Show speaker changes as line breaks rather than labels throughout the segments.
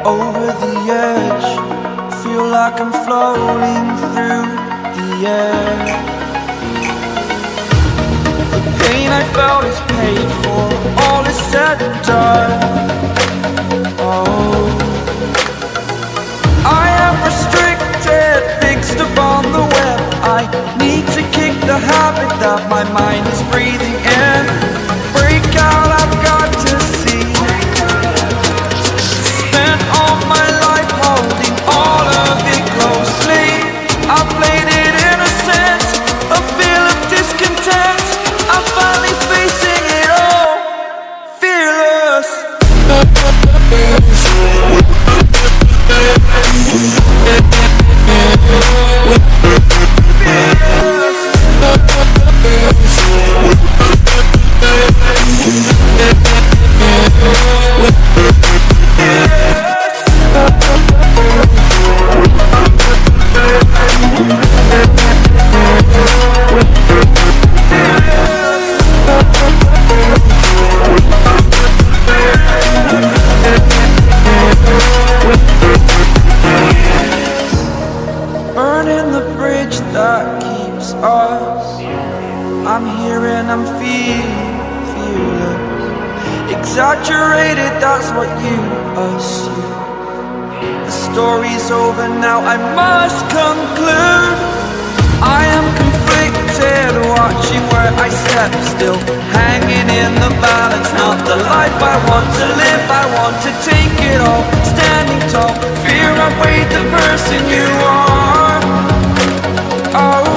over the edge. Feel like I'm floating through the air. The pain I felt is paid for, all is said and done. Oh, I am restricted, fixed upon the web. I need to kick the habit that my mind is breathing in. Break out, I've got to see. Spent all my life holding all of it closely. I played it innocent, a feel of discontent. I'm finally facing it all, fearless. Burning the bridge that keeps us. I'm here and I'm feeling fearless. Exaggerated, that's what you assume. The story's over now, I must conclude. I am conflicted, watching where I step still, hanging in the balance. Not the life I want to live, I want to take it all. Standing tall, fear outweighed the person you are. Oh,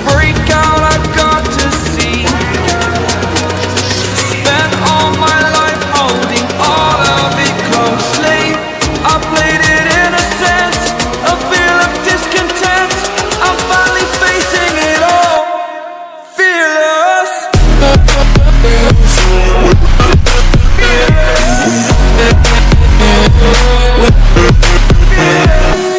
break out, I've got to see. Spent all my life holding all of it closely. I played it innocent, a feel of discontent. I'm finally facing it all, fearless. Fearless.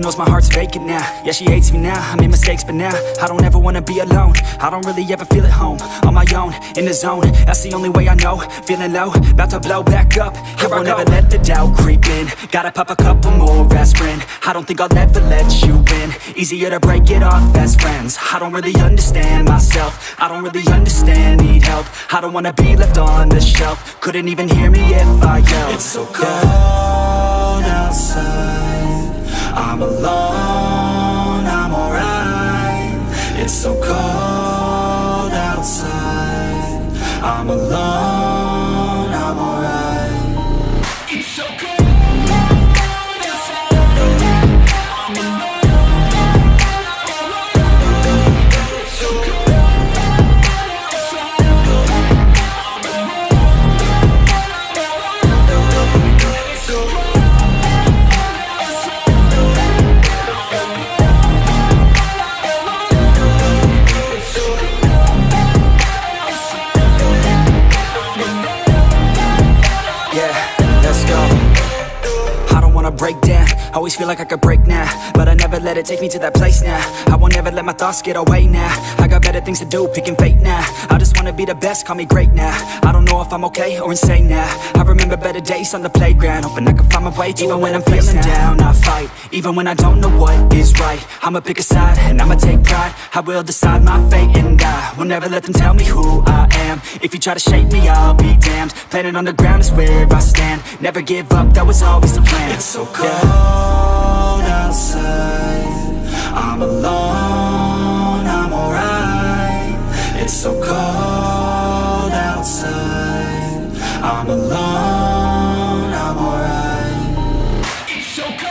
knows my heart's vacant now. Yeah, she hates me now, I made mistakes but now I don't ever wanna be alone. I don't really ever feel at home. On my own, in the zone, that's the only way I know. Feeling low, about to blow back up. Here I won't ever let the doubt creep in. Gotta pop a couple more aspirin. I don't think I'll ever let you in. Easier to break it off best friends. I don't really understand myself, I don't really understand, need help. I don't wanna be left on the shelf. Couldn't even hear me if I yelled. It's so cold outside, I'm alone, I'm alright. It's so cold outside, I'm alone, I'm alright. It's so cold outside, I'm alone, it's so cold outside, I'm alone, it's so cold. Break down, always feel like I could break now, but I never let it take me to that place now. I won't ever let my thoughts get away now. I got better things to do, picking fate now. I just wanna be the best, call me great now. I don't know if I'm okay or insane now. I remember better days on the playground, hoping I can find my way to even when I'm feeling down, I fight. Even when I don't know what is right, I'ma pick a side and I'ma take pride. I will decide my fate and I will never let them tell me who I am. If you try to shake me, I'll be damned. Planet on the ground is where I stand. Never give up, that was always the plan. It's so cold outside, I'm alone, I'm alright. It's so cold outside, I'm alone, I'm alright. It's so cold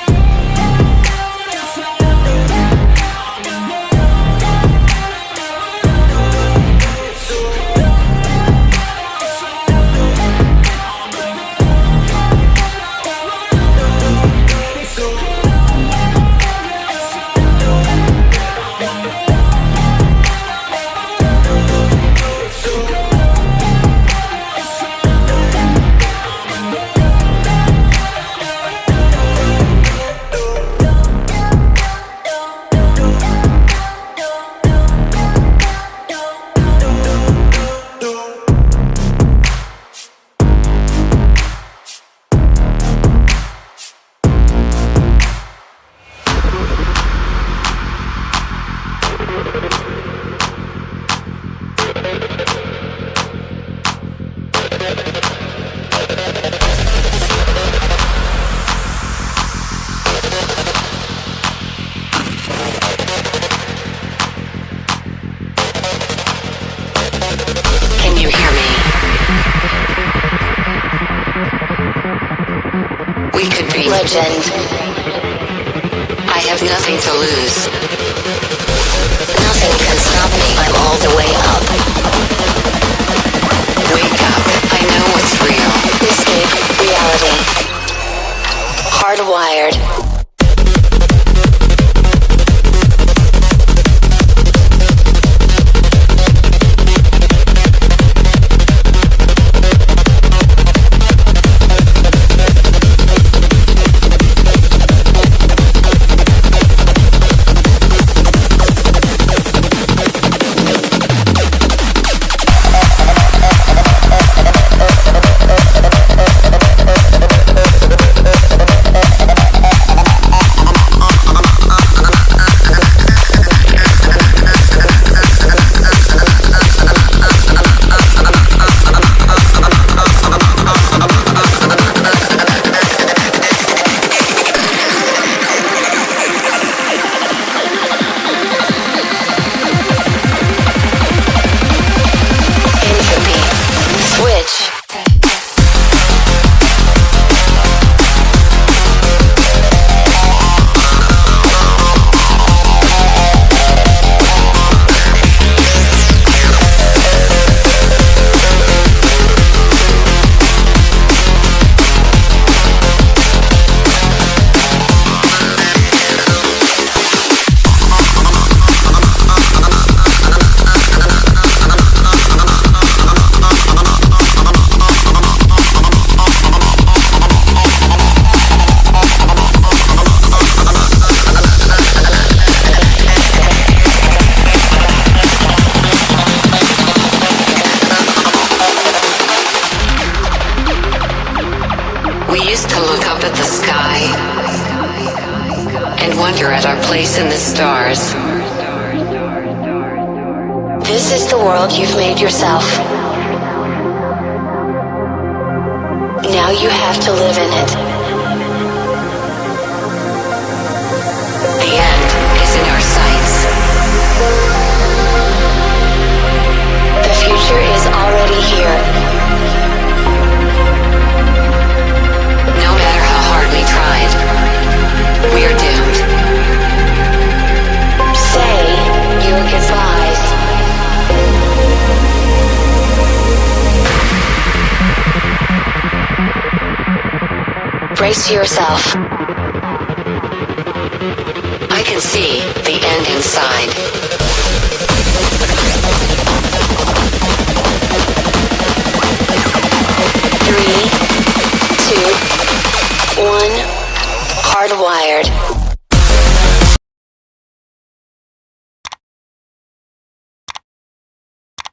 outside, I'm alone, it's so cold outside, I'm alone.
Legend. I have nothing to lose. Nothing can stop me. I'm all the way up. Wake up. I know what's real. Escape reality. Hardwired. We used to look up at the sky and wonder at our place in the stars. This is the world you've made yourself. Now you have to live in it. The end is in our sights. The future is already here. No matter how hard we tried, we are doomed. Say your goodbyes. Brace yourself. I can see the end inside. 3, 2, 1. Hardwired.